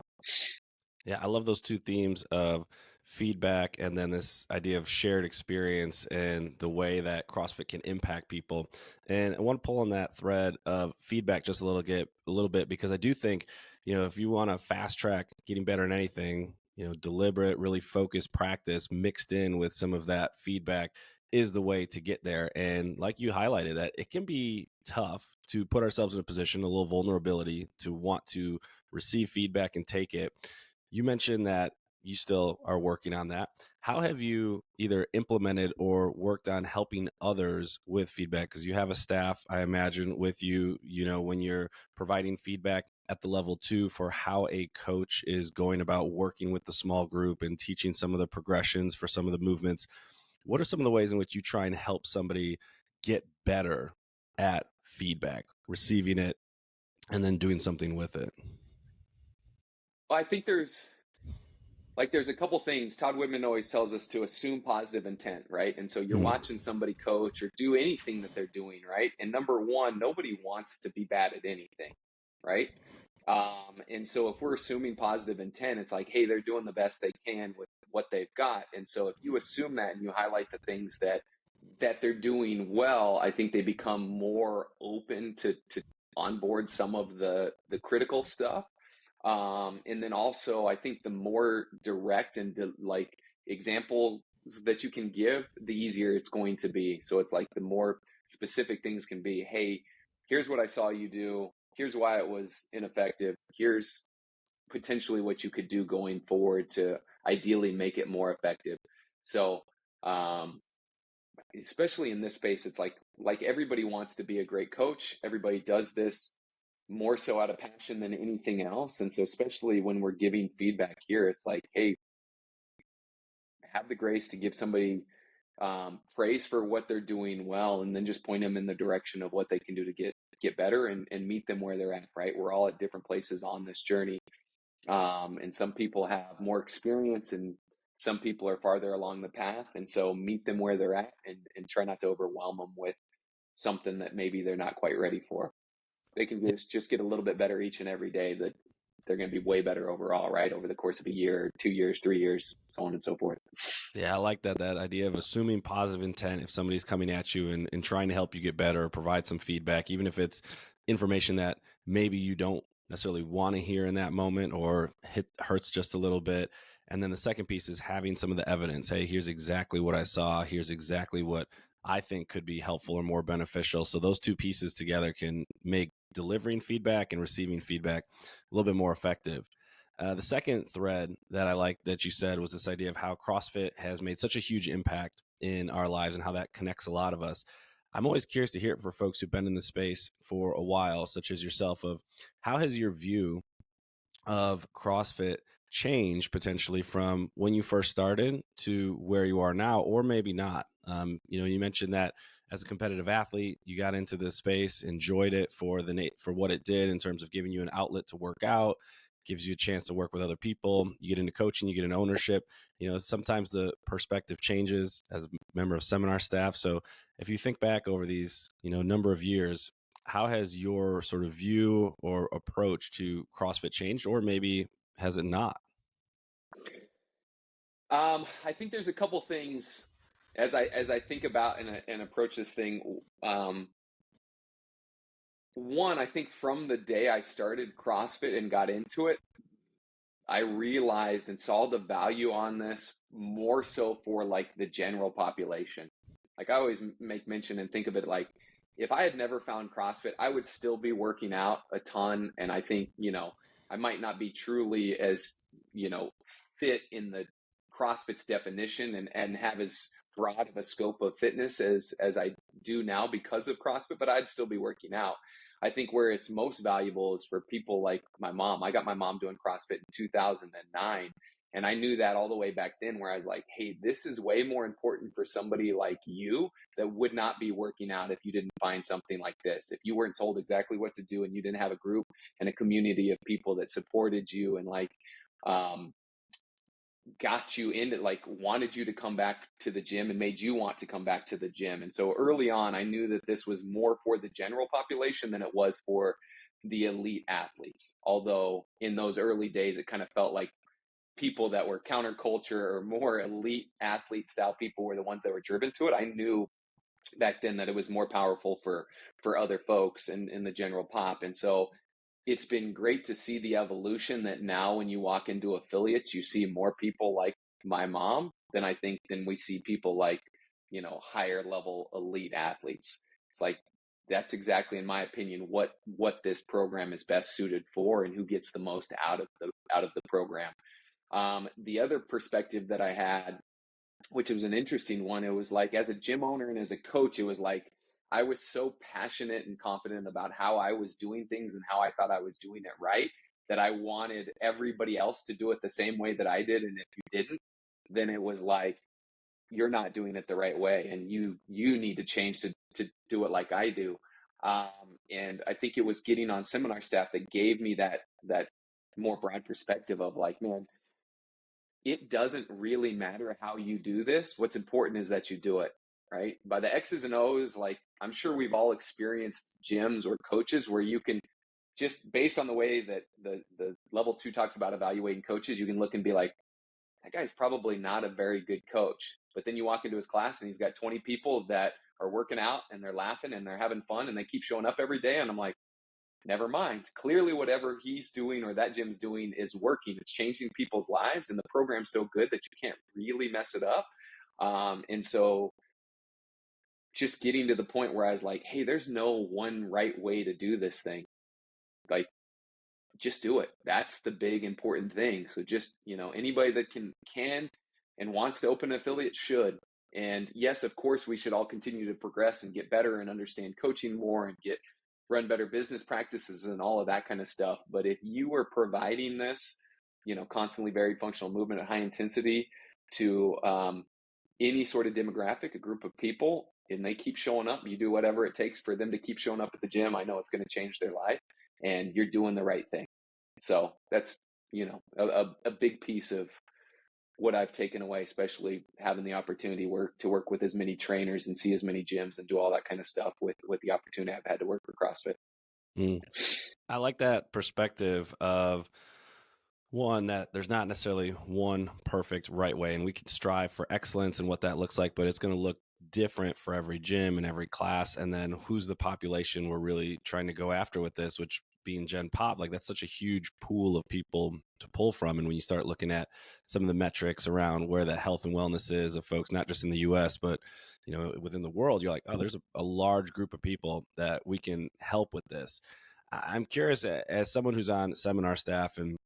Yeah, I love those two themes of feedback and then this idea of shared experience and the way that CrossFit can impact people. And I want to pull on that thread of feedback just a little bit, because I do think, if you want to fast track getting better in anything, deliberate, really focused practice mixed in with some of that feedback is the way to get there. And like you highlighted, that it can be tough to put ourselves in a position, a little vulnerability to want to receive feedback and take it. You mentioned that you still are working on that. How have you either implemented or worked on helping others with feedback? Because you have a staff, I imagine, with you, when you're providing feedback at the level 2 for how a coach is going about working with the small group and teaching some of the progressions for some of the movements. What are some of the ways in which you try and help somebody get better at feedback, receiving it, and then doing something with it? Well, I think there's a couple things. Todd Whitman always tells us to assume positive intent, right? And so you're watching somebody coach or do anything that they're doing, right? And number one, nobody wants to be bad at anything, right? And so if we're assuming positive intent, it's like, hey, they're doing the best they can with what they've got. And so if you assume that and you highlight the things that they're doing well, I think they become more open to onboard some of the critical stuff. And then also, I think the more direct and examples that you can give, the easier it's going to be. So it's like the more specific things can be, hey, here's what I saw you do. Here's why it was ineffective. Here's potentially what you could do going forward to ideally make it more effective. So, especially in this space, it's like everybody wants to be a great coach. Everybody does this more so out of passion than anything else. And so especially when we're giving feedback here, it's like, hey, have the grace to give somebody praise for what they're doing well, and then just point them in the direction of what they can do to get better and meet them where they're at, right? We're all at different places on this journey. And some people have more experience and some people are farther along the path. And so meet them where they're at and try not to overwhelm them with something that maybe they're not quite ready for. They can just get a little bit better each and every day, that they're going to be way better overall, right? Over the course of a year, 2 years, 3 years, so on and so forth. Yeah, I like that idea of assuming positive intent. If somebody's coming at you and trying to help you get better or provide some feedback, even if it's information that maybe you don't necessarily want to hear in that moment or hurts just a little bit. And then the second piece is having some of the evidence. Hey, here's exactly what I saw. Here's exactly what I think could be helpful or more beneficial. So those two pieces together can make delivering feedback and receiving feedback a little bit more effective. The second thread that I like that you said was this idea of how CrossFit has made such a huge impact in our lives and how that connects a lot of us. I'm always curious to hear it for folks who've been in the space for a while, such as yourself, of how has your view of CrossFit changed potentially from when you first started to where you are now, or maybe not? You mentioned that as a competitive athlete, you got into this space, enjoyed it for what it did in terms of giving you an outlet to work out, gives you a chance to work with other people. You get into coaching, you get an ownership. Sometimes the perspective changes as a member of seminar staff. So if you think back over these, number of years, how has your sort of view or approach to CrossFit changed, or maybe has it not? I think there's a couple things as I think about and approach this thing. One, I think from the day I started CrossFit and got into it, I realized and saw the value on this more so for like the general population. Like I always make mention and think of it like, if I had never found CrossFit, I would still be working out a ton. And I think, I might not be truly as, fit in the CrossFit's definition and have as broad of a scope of fitness as I do now because of CrossFit, but I'd still be working out. I think where it's most valuable is for people like my mom. I got my mom doing CrossFit in 2009. And I knew that all the way back then, where I was like, hey, this is way more important for somebody like you that would not be working out if you didn't find something like this. If you weren't told exactly what to do and you didn't have a group and a community of people that supported you and got you into, wanted you to come back to the gym and made you want to come back to the gym. And so early on, I knew that this was more for the general population than it was for the elite athletes. Although in those early days, it kind of felt like people that were counterculture or more elite athlete style people were the ones that were driven to it. I knew back then that it was more powerful for other folks in the general pop. And so it's been great to see the evolution that now when you walk into affiliates, you see more people like my mom than we see people like, higher level elite athletes. It's like, that's exactly, in my opinion, what this program is best suited for and who gets the most out of the program. The other perspective that I had, which was an interesting one, it was like, as a gym owner and as a coach, it was like I was so passionate and confident about how I was doing things and how I thought I was doing it right, that I wanted everybody else to do it the same way that I did. And if you didn't, then it was like, you're not doing it the right way, and you need to change to do it like I do. And I think it was getting on seminar staff that gave me that more broad perspective of like, man, it doesn't really matter how you do this. What's important is that you do it, right? By the X's and O's, like, I'm sure we've all experienced gyms or coaches where you can, just based on the way that the level 2 talks about evaluating coaches, you can look and be like, that guy's probably not a very good coach. But then you walk into his class and he's got 20 people that are working out and they're laughing and they're having fun and they keep showing up every day. And I'm like, never mind. Clearly, whatever he's doing or that gym's doing is working. It's changing people's lives, and the program's so good that you can't really mess it up. And so just getting to the point where I was like, hey, there's no one right way to do this thing. Like, just do it. That's the big important thing. So just, anybody that can and wants to open an affiliate should. And yes, of course, we should all continue to progress and get better and understand coaching more and run better business practices and all of that kind of stuff. But if you are providing this, constantly varied functional movement at high intensity to any sort of demographic, a group of people, and they keep showing up, you do whatever it takes for them to keep showing up at the gym, I know it's going to change their life, and you're doing the right thing. So that's, a big piece of what I've taken away, especially having the opportunity to work with as many trainers and see as many gyms and do all that kind of stuff with the opportunity I've had to work for CrossFit. I like that perspective of, one, that there's not necessarily one perfect right way, and we could strive for excellence and what that looks like, but it's going to look different for every gym and every class. And then who's the population we're really trying to go after with this, which being Gen Pop, like that's such a huge pool of people to pull from. And when you start looking at some of the metrics around where the health and wellness is of folks, not just in the US, but within the world, you're like, oh, there's a large group of people that we can help with this. I'm curious, as someone who's on seminar staff and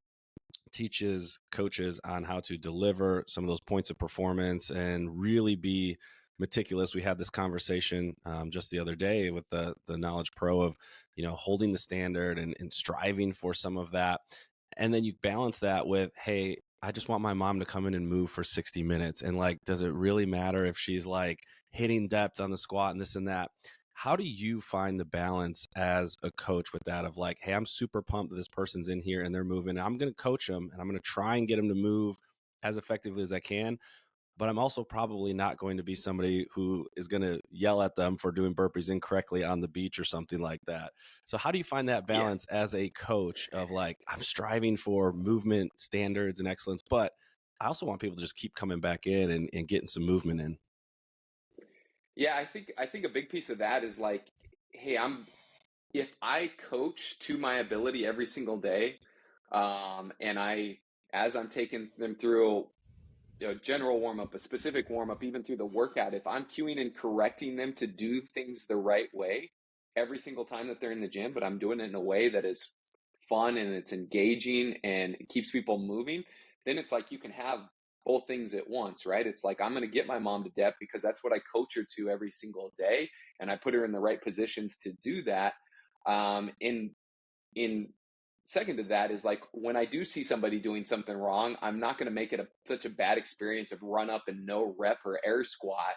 teaches coaches on how to deliver some of those points of performance and really be meticulous. We had this conversation just the other day with the Knowledge Pro of, holding the standard and striving for some of that. And then you balance that with, hey, I just want my mom to come in and move for 60 minutes. And like, does it really matter if she's like hitting depth on the squat and this and that? How do you find the balance as a coach with that of like, hey, I'm super pumped that this person's in here and they're moving, and I'm going to coach them and I'm going to try and get them to move as effectively as I can. But I'm also probably not going to be somebody who is going to yell at them for doing burpees incorrectly on the beach or something like that. So how do you find that balance as a coach of like, I'm striving for movement standards and excellence, but I also want people to just keep coming back in and getting some movement in? Yeah, I think a big piece of that is like, hey, if I coach to my ability every single day, and as I'm taking them through a general warm up, a specific warm up, even through the workout, if I'm cueing and correcting them to do things the right way every single time that they're in the gym, but I'm doing it in a way that is fun and it's engaging and it keeps people moving, then it's like you can have both things at once, right? It's like, I'm going to get my mom to depth because that's what I coach her to every single day. And I put her in the right positions to do that. In second to that is like, when I do see somebody doing something wrong, I'm not going to make it such a bad experience of run up and no rep or air squat.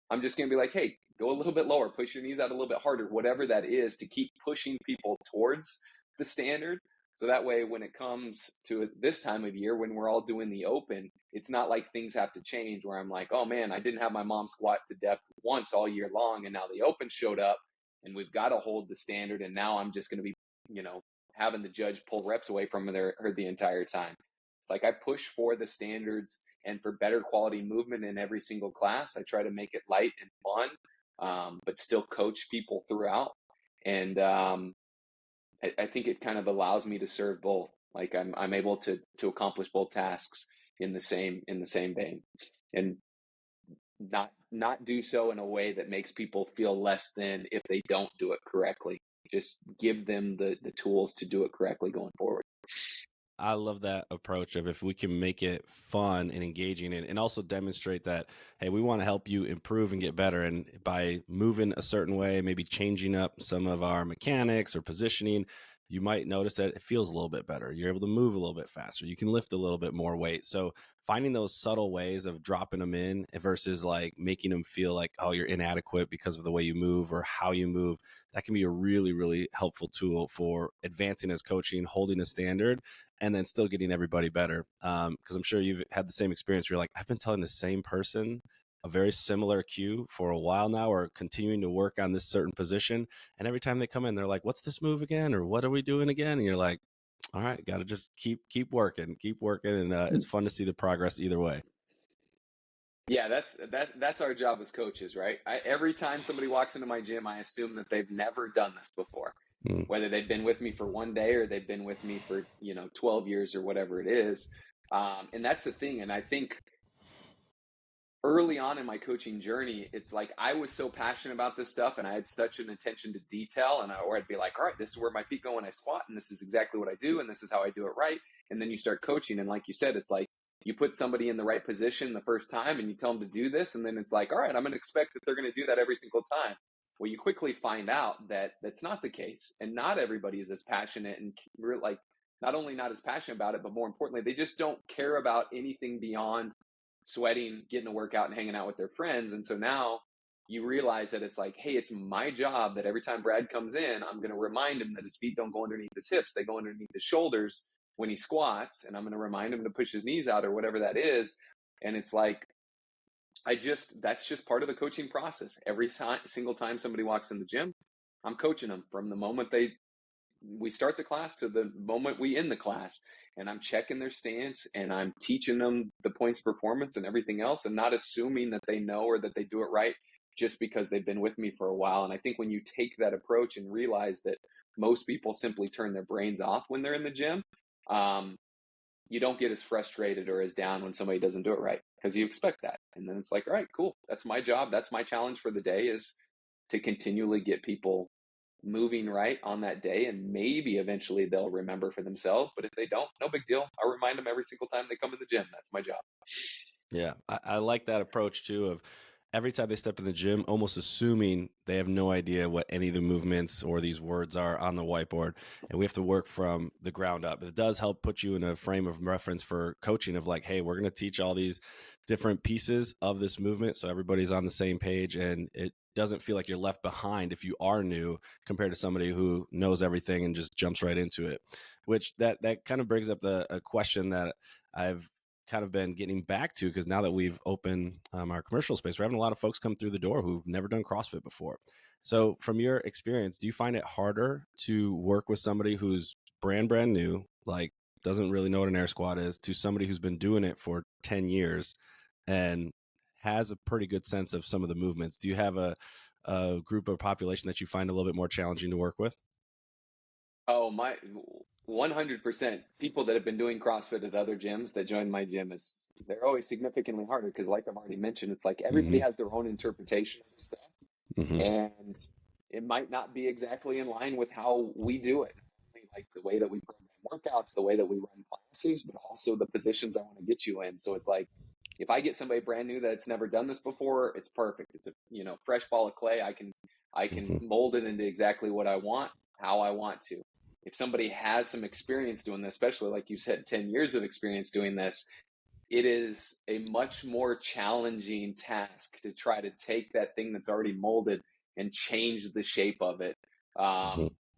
I'm just going to be like, hey, go a little bit lower, push your knees out a little bit harder, whatever that is, to keep pushing people towards the standard. So that way, when it comes to this time of year, when we're all doing the open, it's not like things have to change where I'm like, oh man, I didn't have my mom squat to depth once all year long, and now the open showed up and we've got to hold the standard. And now I'm just going to be, having the judge pull reps away from her the entire time. It's like I push for the standards and for better quality movement in every single class. I try to make it light and fun, but still coach people throughout. And I think it kind of allows me to serve both. Like I'm able to accomplish both tasks in the same vein, and not do so in a way that makes people feel less than if they don't do it correctly. Just give them the tools to do it correctly going forward. I love that approach of if we can make it fun and engaging and also demonstrate that, hey, we want to help you improve and get better. And by moving a certain way, maybe changing up some of our mechanics or positioning, you might notice that it feels a little bit better. You're able to move a little bit faster. You can lift a little bit more weight. So finding those subtle ways of dropping them in versus like making them feel like, oh, you're inadequate because of the way you move or how you move, that can be a really, really helpful tool for advancing as coaching, holding a standard, and then still getting everybody better. Because I'm sure you've had the same experience where you're like, I've been telling the same person a very similar cue for a while now, or continuing to work on this certain position. And every time they come in, they're like, what's this move again? Or what are we doing again? And you're like, all right, got to just keep working. And it's fun to see the progress either way. Yeah, that's our job as coaches, right? Every time somebody walks into my gym, I assume that they've never done this before. Whether they've been with me for one day or they've been with me for 12 years or whatever it is. And that's the thing. And I think early on in my coaching journey, it's like I was so passionate about this stuff and I had such an attention to detail, or I'd be like, all right, this is where my feet go when I squat, and this is exactly what I do, and this is how I do it right. And then you start coaching, and like you said, it's like you put somebody in the right position the first time and you tell them to do this, and then it's like, all right, I'm going to expect that they're going to do that every single time. Well, you quickly find out that that's not the case, and not everybody is as passionate and like not only not as passionate about it, but more importantly, they just don't care about anything beyond sweating, getting a workout, and hanging out with their friends. And so now you realize that it's like, hey, it's my job that every time Brad comes in, I'm going to remind him that his feet don't go underneath his hips, they go underneath his shoulders when he squats, and I'm going to remind him to push his knees out or whatever that is. And it's like, that's just part of the coaching process. Every single time somebody walks in the gym, I'm coaching them from the moment we start the class to the moment we end the class, and I'm checking their stance and I'm teaching them the points of performance and everything else, and not assuming that they know or that they do it right just because they've been with me for a while. And I think when you take that approach and realize that most people simply turn their brains off when they're in the gym, you don't get as frustrated or as down when somebody doesn't do it right, because you expect that. And then it's like, all right, cool, that's my job, that's my challenge for the day, is to continually get people moving right on that day, and maybe eventually they'll remember for themselves. But if they don't, no big deal. I'll remind them every single time they come in the gym. That's my job. Yeah, I like that approach too, of every time they step in the gym, almost assuming they have no idea what any of the movements or these words are on the whiteboard. And we have to work from the ground up. It does help put you in a frame of reference for coaching of like, hey, we're going to teach all these different pieces of this movement so everybody's on the same page, and it doesn't feel like you're left behind if you are new compared to somebody who knows everything and just jumps right into it. Which that kind of brings up a question that I've kind of been getting back to, because now that we've opened our commercial space, we're having a lot of folks come through the door who've never done CrossFit before. So from your experience, do you find it harder to work with somebody who's brand new, like doesn't really know what an air squat is, to somebody who's been doing it for 10 years and has a pretty good sense of some of the movements? Do you have a group of population that you find a little bit more challenging to work with? Oh, my 100%. People that have been doing CrossFit at other gyms that join my gym, they're always significantly harder, because like I've already mentioned, it's like everybody has their own interpretation of the stuff. And it might not be exactly in line with how we do it. Like the way that we program workouts, the way that we run classes, but also the positions I want to get you in. So it's like, if I get somebody brand new that's never done this before, it's perfect. It's a fresh ball of clay. I can mold it into exactly what I want, how I want to. If somebody has some experience doing this, especially like you said, 10 years of experience doing this, it is a much more challenging task to try to take that thing that's already molded and change the shape of it.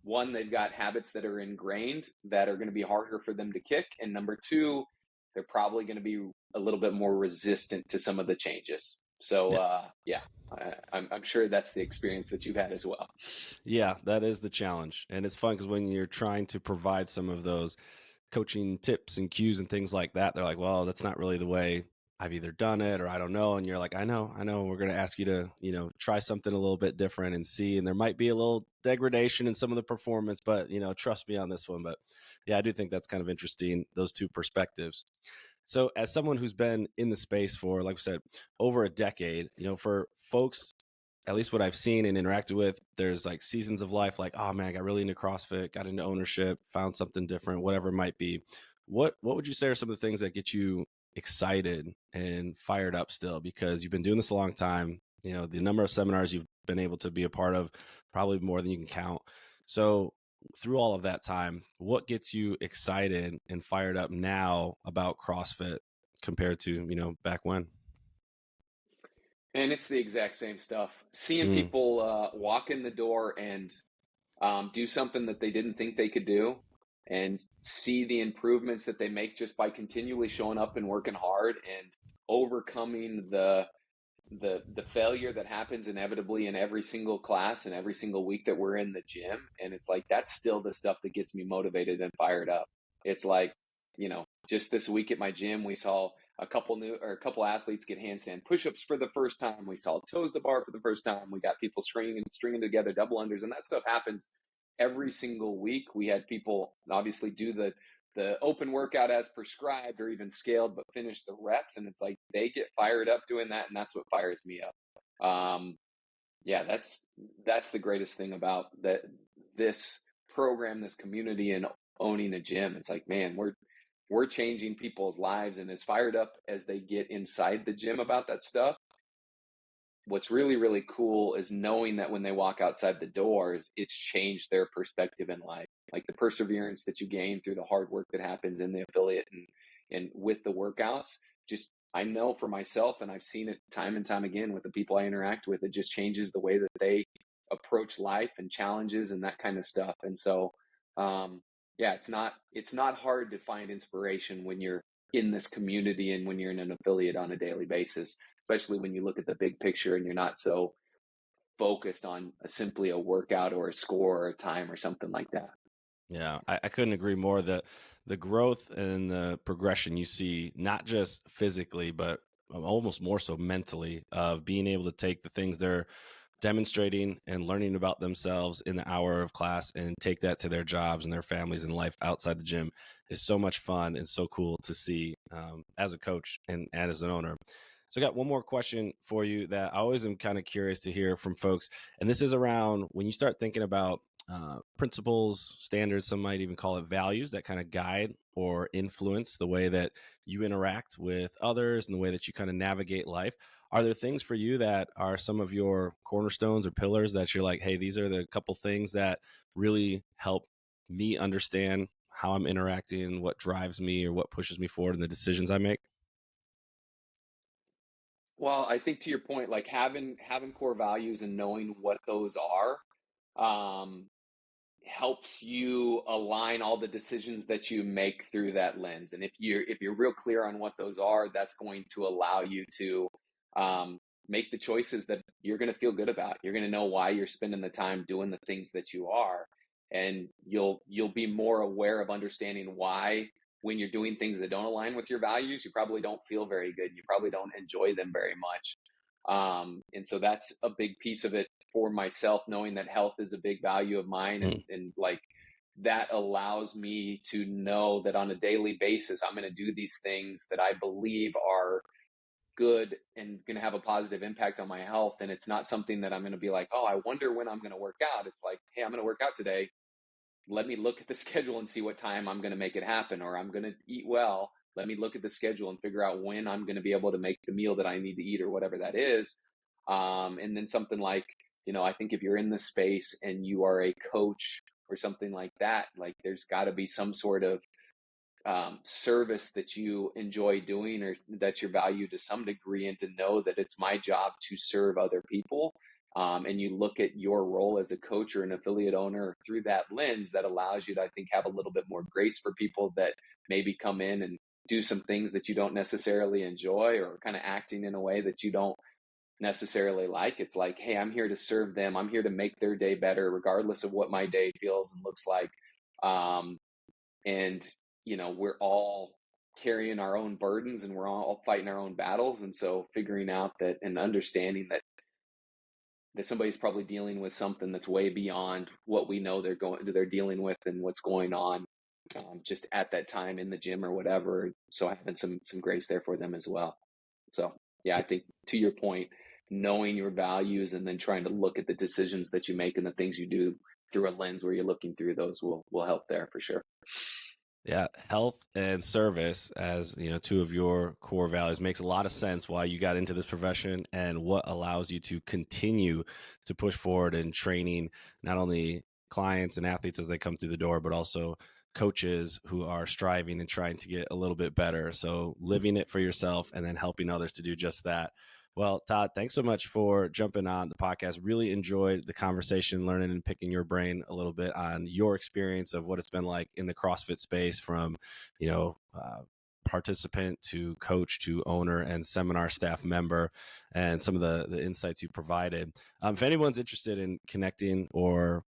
One, they've got habits that are ingrained that are going to be harder for them to kick. And number two, they're probably going to be a little bit more resistant to some of the changes. So, I'm sure that's the experience that you've had as well. Yeah, that is the challenge. And it's fun because when you're trying to provide some of those coaching tips and cues and things like that, they're like, well, that's not really the way I've either done it or I don't know. And you're like, I know, we're going to ask you to, try something a little bit different and see. And there might be a little degradation in some of the performance, but, trust me on this one. But yeah, I do think that's kind of interesting, those two perspectives. So as someone who's been in the space for, like I said, over a decade, for folks, at least what I've seen and interacted with, there's like seasons of life, like, oh man, I got really into CrossFit, got into ownership, found something different, whatever it might be. What would you say are some of the things that get you excited and fired up still? Because you've been doing this a long time, the number of seminars you've been able to be a part of, probably more than you can count. So through all of that time, what gets you excited and fired up now about CrossFit compared to, back when? And it's the exact same stuff. Seeing Mm, people walk in the door and do something that they didn't think they could do, and see the improvements that they make just by continually showing up and working hard and overcoming the failure that happens inevitably in every single class and every single week that we're in the gym. And it's like, that's still the stuff that gets me motivated and fired up. It's like, just this week at my gym, we saw a couple athletes get handstand push-ups for the first time. We saw toes to bar for the first time. We got people stringing together double unders, and that stuff happens every single week. We had people obviously do the open workout as prescribed or even scaled, but finish the reps. And it's like, they get fired up doing that. And that's what fires me up. Yeah, that's the greatest thing about this program, this community, and owning a gym. It's like, man, we're changing people's lives. And as fired up as they get inside the gym about that stuff, what's really, really cool is knowing that when they walk outside the doors, it's changed their perspective in life. Like the perseverance that you gain through the hard work that happens in the affiliate and with the workouts. Just, I know for myself, and I've seen it time and time again with the people I interact with, it just changes the way that they approach life and challenges and that kind of stuff. And so, yeah, it's not hard to find inspiration when you're in this community and when you're in an affiliate on a daily basis, especially when you look at the big picture and you're not so focused on simply a workout or a score or a time or something like that. yeah, I couldn't agree more. The growth and the progression you see, not just physically, but almost more so mentally, of being able to take the things they're demonstrating and learning about themselves in the hour of class and take that to their jobs and their families and life outside the gym is so much fun and so cool to see, as a coach and as an owner. So I got one more question for you that I always am kind of curious to hear from folks. And this is around when you start thinking about principles, standards, some might even call it values that kind of guide or influence the way that you interact with others and the way that you kind of navigate life. Are there things for you that are some of your cornerstones or pillars that you're like, hey, these are the couple things that really help me understand how I'm interacting, what drives me or what pushes me forward in the decisions I make? Well, I think to your point, like having core values and knowing what those are, um, helps you align all the decisions that you make through that lens. And if you're real clear on what those are, that's going to allow you to um, make the choices that you're going to feel good about. You're going to know why you're spending the time doing the things that you are, and you'll be more aware of understanding why when you're doing things that don't align with your values, you probably don't feel very good. You probably don't enjoy them very much. And so that's a big piece of it for myself, knowing that health is a big value of mine. Mm, And like that allows me to know that on a daily basis, I'm going to do these things that I believe are good and going to have a positive impact on my health. And it's not something that I'm going to be like, oh, I wonder when I'm going to work out. It's like, hey, I'm going to work out today. Let me look at the schedule and see what time I'm going to make it happen, or I'm going to eat well. Let me look at the schedule and figure out when I'm going to be able to make the meal that I need to eat or whatever that is. And then something like, I think if you're in the space and you are a coach or something like that, like there's got to be some sort of service that you enjoy doing or that you're valued to some degree, and to know that it's my job to serve other people. And you look at your role as a coach or an affiliate owner through that lens, that allows you to, I think, have a little bit more grace for people that maybe come in and do some things that you don't necessarily enjoy, or kind of acting in a way that you don't necessarily like. It's like, hey, I'm here to serve them. I'm here to make their day better, regardless of what my day feels and looks like. And we're all carrying our own burdens and we're all fighting our own battles. And so figuring out that and understanding that somebody's probably dealing with something that's way beyond what we know they're dealing with and what's going on, just at that time in the gym or whatever. So having some grace there for them as well. So yeah, I think to your point, knowing your values and then trying to look at the decisions that you make and the things you do through a lens where you're looking through those will help there for sure. Yeah, health and service, as you know, two of your core values, makes a lot of sense why you got into this profession and what allows you to continue to push forward in training not only clients and athletes as they come through the door, but also coaches who are striving and trying to get a little bit better. So living it for yourself and then helping others to do just that. Well, Todd, thanks so much for jumping on the podcast. Really enjoyed the conversation, learning and picking your brain a little bit on your experience of what it's been like in the CrossFit space from, participant to coach to owner and seminar staff member, and some of the insights you provided. If anyone's interested in connecting or,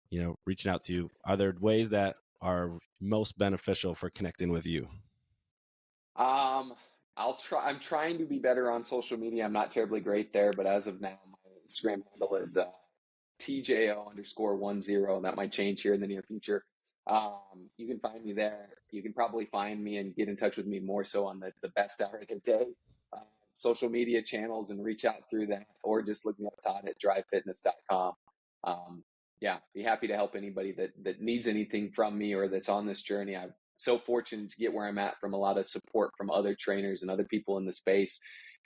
reaching out to you, are there ways that are most beneficial for connecting with you? I'm trying to be better on social media. I'm not terribly great there, but as of now, my Instagram handle is TJO_10. That might change here in the near future. You can find me there. You can probably find me and get in touch with me more so on the best hour of the day social media channels and reach out through that, or just look me up, Todd, at drivfitness.com. Yeah, be happy to help anybody that needs anything from me or that's on this journey. I'm so fortunate to get where I'm at from a lot of support from other trainers and other people in the space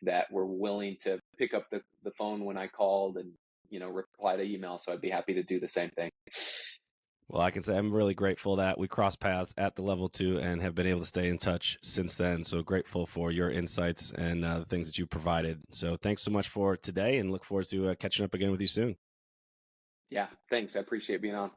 that were willing to pick up the phone when I called and, reply to email. So I'd be happy to do the same thing. Well, I can say I'm really grateful that we crossed paths at the level 2 and have been able to stay in touch since then. So grateful for your insights and the things that you provided. So thanks so much for today and look forward to catching up again with you soon. Yeah, thanks. I appreciate being on.